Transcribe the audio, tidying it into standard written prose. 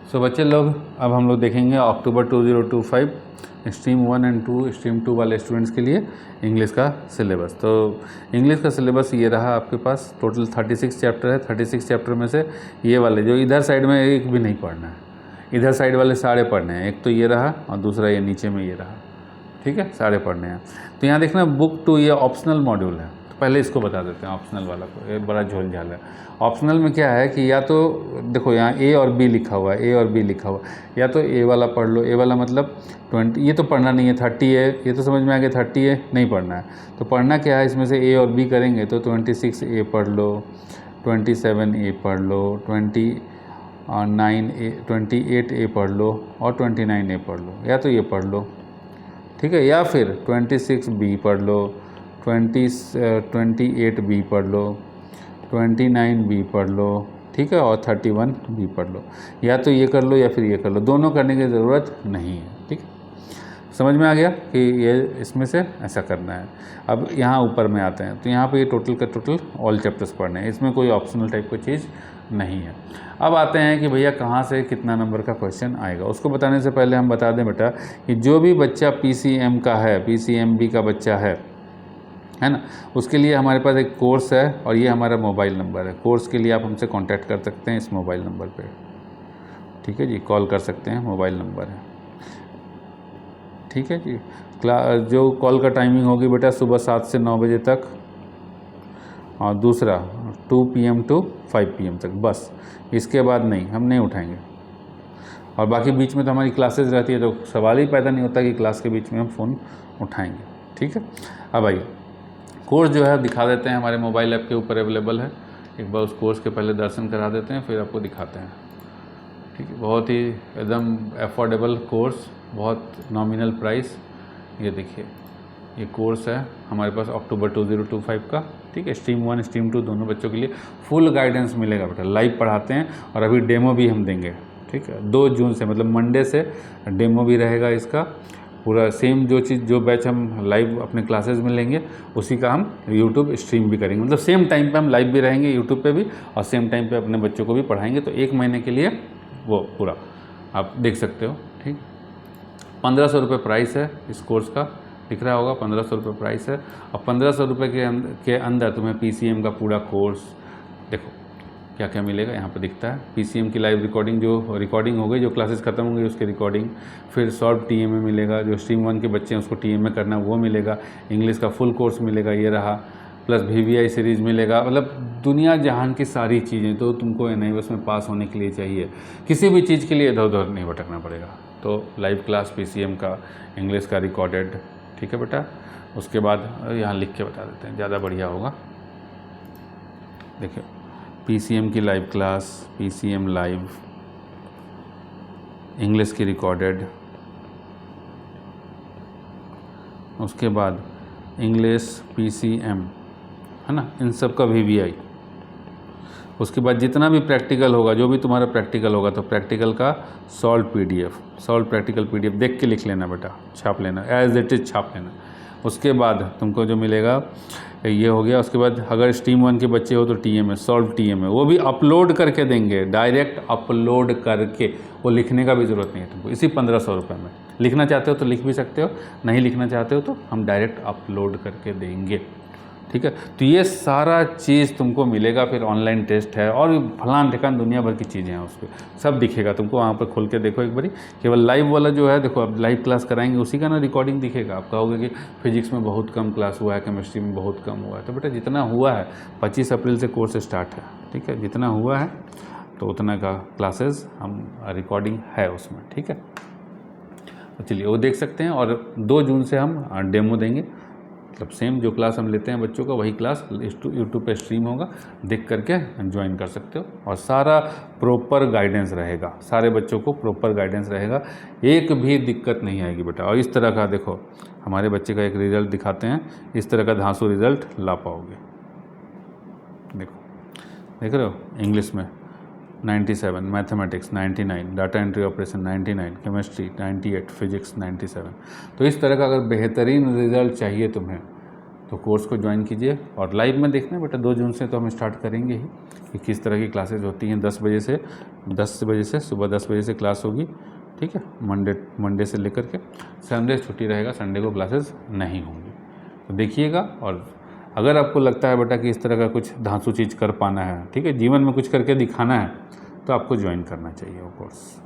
सो बच्चे लोग, अब हम लोग देखेंगे अक्टूबर 2025 स्ट्रीम 1 एंड 2 स्ट्रीम 2 वाले स्टूडेंट्स के लिए इंग्लिश का सिलेबस। तो इंग्लिश का सिलेबस ये रहा आपके पास। टोटल 36 चैप्टर है। 36 चैप्टर में से ये वाले जो इधर साइड में एक भी नहीं पढ़ना है, इधर साइड वाले सारे पढ़ने हैं। एक तो ये रहा और दूसरा ये नीचे में ये रहा, ठीक है, सारे पढ़ने हैं। तो यहाँ देखना बुक 2 ये ऑप्शनल मॉड्यूल है। तो पहले इसको बता देते हैं ऑप्शनल वाला को, ये बड़ा झोल झाल है। ऑप्शनल में क्या है कि या तो देखो यहाँ ए और बी लिखा हुआ है, ए और बी लिखा हुआ है, या तो ए वाला पढ़ लो। ए वाला मतलब 20, ये तो पढ़ना नहीं है। 30 है, ये तो समझ में आ गया 30 है, नहीं पढ़ना है। तो पढ़ना क्या है, इसमें से ए और बी करेंगे तो 26 ए पढ़ लो, 27 ए पढ़ लो, 28 ए पढ़ लो और 29 ए पढ़ लो, या तो ये पढ़ लो, ठीक है। या फिर 26 बी पढ़ लो, 28 बी पढ़ लो, 29 बी पढ़ लो, ठीक है, और 31 बी पढ़ लो। या तो ये कर लो या फिर ये कर लो, दोनों करने की ज़रूरत नहीं है, ठीक है। समझ में आ गया कि ये इसमें से ऐसा करना है। अब यहाँ ऊपर में आते हैं तो यहाँ पे ये टोटल का टोटल ऑल चैप्टर्स पढ़ने हैं, इसमें कोई ऑप्शनल टाइप की चीज़ नहीं है। अब आते हैं कि भैया कहाँ से कितना नंबर का क्वेश्चन आएगा। उसको बताने से पहले हम बता दें बेटा कि जो भी बच्चा PCM का है, PCMB का बच्चा है ना, उसके लिए हमारे पास एक कोर्स है और ये हमारा मोबाइल नंबर है। कोर्स के लिए आप हमसे कांटेक्ट कर सकते हैं इस मोबाइल नंबर पे, ठीक है जी, कॉल कर सकते हैं, मोबाइल नंबर है, ठीक है जी। जो कॉल का टाइमिंग होगी बेटा सुबह 7 से 9 बजे तक, और दूसरा 2 PM टू 5 PM तक, बस। इसके बाद नहीं, हम नहीं उठाएंगे। और बाकी बीच में तो हमारी क्लासेस रहती है, तो सवाल ही पैदा नहीं होता कि क्लास के बीच में हम फ़ोन उठाएंगे, ठीक है। अब आइए कोर्स जो है दिखा देते हैं, हमारे मोबाइल ऐप के ऊपर अवेलेबल है। एक बार उस कोर्स के पहले दर्शन करा देते हैं, फिर आपको दिखाते हैं, ठीक है। बहुत ही एकदम अफोर्डेबल कोर्स, बहुत नॉमिनल प्राइस। ये देखिए ये कोर्स है हमारे पास अक्टूबर 2025 का, ठीक है। स्ट्रीम 1 स्ट्रीम 2 दोनों बच्चों के लिए फुल गाइडेंस मिलेगा बेटा, लाइव पढ़ाते हैं और अभी डेमो भी हम देंगे, ठीक है। 2 जून से मतलब मंडे से डेमो भी रहेगा इसका पूरा। सेम जो चीज़ जो बैच हम लाइव अपने क्लासेस में लेंगे उसी का हम यूट्यूब स्ट्रीम भी करेंगे, मतलब सेम टाइम पे हम लाइव भी रहेंगे यूट्यूब पे भी और सेम टाइम पे अपने बच्चों को भी पढ़ाएंगे। तो 1 महीने के लिए वो पूरा आप देख सकते हो, ठीक। 1500 रुपये प्राइस है इस कोर्स का, दिख रहा होगा 1500 रुपये प्राइस है। और 1500 रुपये के अंदर तुम्हें PCM का पूरा कोर्स देखो क्या क्या मिलेगा, यहाँ पर दिखता है। PCM की लाइव रिकॉर्डिंग, जो रिकॉर्डिंग हो गई, जो क्लासेस खत्म होंगी उसकी रिकॉर्डिंग, फिर सॉल्व TMA मिलेगा, जो स्ट्रीम 1 के बच्चे हैं उसको TMA करना वो मिलेगा, इंग्लिश का फुल कोर्स मिलेगा, ये रहा, प्लस VVI सीरीज़ मिलेगा। मतलब दुनिया जहान की सारी चीज़ें तो तुमको NIOS में पास होने के लिए चाहिए, किसी भी चीज़ के लिए इधर उधर नहीं भटकना पड़ेगा। तो लाइव क्लास PCM का, इंग्लिश का रिकॉर्डेड, ठीक है बेटा। उसके बाद यहाँ लिख के बता देते हैं, ज़्यादा बढ़िया होगा। देखिए PCM की live class, PCM live, English की रिकॉर्डेड, उसके बाद इंग्लिश PCM है ना, इन सब का VVI। उसके बाद जितना भी प्रैक्टिकल होगा, जो भी तुम्हारा प्रैक्टिकल होगा, तो प्रैक्टिकल का solve PDF, solve practical PDF देख के लिख लेना बेटा, छाप लेना, एज इट इज़ छाप लेना। उसके बाद तुमको जो मिलेगा ये हो गया। उसके बाद अगर स्ट्रीम 1 के बच्चे हो तो TMA, सॉल्व TMA, वो भी अपलोड करके देंगे, डायरेक्ट अपलोड करके, वो लिखने का भी ज़रूरत नहीं है तुमको, इसी 1500 रुपये में। लिखना चाहते हो तो लिख भी सकते हो, नहीं लिखना चाहते हो तो हम डायरेक्ट अपलोड करके देंगे, ठीक है। तो ये सारा चीज़ तुमको मिलेगा। फिर ऑनलाइन टेस्ट है और फलान ठिकान दुनिया भर की चीज़ें हैं, उस पर सब दिखेगा तुमको। वहाँ पर खोल के देखो एक बारी। केवल लाइव वाला जो है देखो, अब लाइव क्लास कराएंगे उसी का ना रिकॉर्डिंग दिखेगा। आप कहोगे कि फिजिक्स में बहुत कम क्लास हुआ है, केमिस्ट्री में बहुत कम हुआ है, तो बेटा जितना हुआ है 25 अप्रैल से कोर्स स्टार्ट है, ठीक है। जितना हुआ है तो उतना का क्लासेस हम रिकॉर्डिंग है उसमें, ठीक है। तो चलिए वो देख सकते हैं। और 2 जून से हम डेमो देंगे, मतलब सेम जो क्लास हम लेते हैं बच्चों का वही क्लास यूट्यूब पे स्ट्रीम होगा, देख करके ज्वाइन कर सकते हो। और सारा प्रॉपर गाइडेंस रहेगा, सारे बच्चों को प्रॉपर गाइडेंस रहेगा, एक भी दिक्कत नहीं आएगी बेटा। और इस तरह का देखो हमारे बच्चे का एक रिज़ल्ट दिखाते हैं, इस तरह का धांसू रिज़ल्ट ला पाओगे। देखो देख रहे हो, इंग्लिश में 97, mathematics 99, data entry operation 99, chemistry 98, physics 97। तो इस तरह का अगर बेहतरीन रिज़ल्ट चाहिए तुम्हें तो कोर्स को ज्वाइन कीजिए और लाइव में देखना बेटा 2 जून से तो हम स्टार्ट करेंगे ही कि किस तरह की क्लासेज होती हैं। 10 बजे से सुबह 10 बजे से क्लास होगी, ठीक है, मंडे से लेकर के संडे छुट्टी रहेगा, संडे को क्लासेस नहीं होंगी। तो देखिएगा, और अगर आपको लगता है बेटा कि इस तरह का कुछ धांसू चीज़ कर पाना है, ठीक है, जीवन में कुछ करके दिखाना है, तो आपको ज्वाइन करना चाहिए वो कोर्स।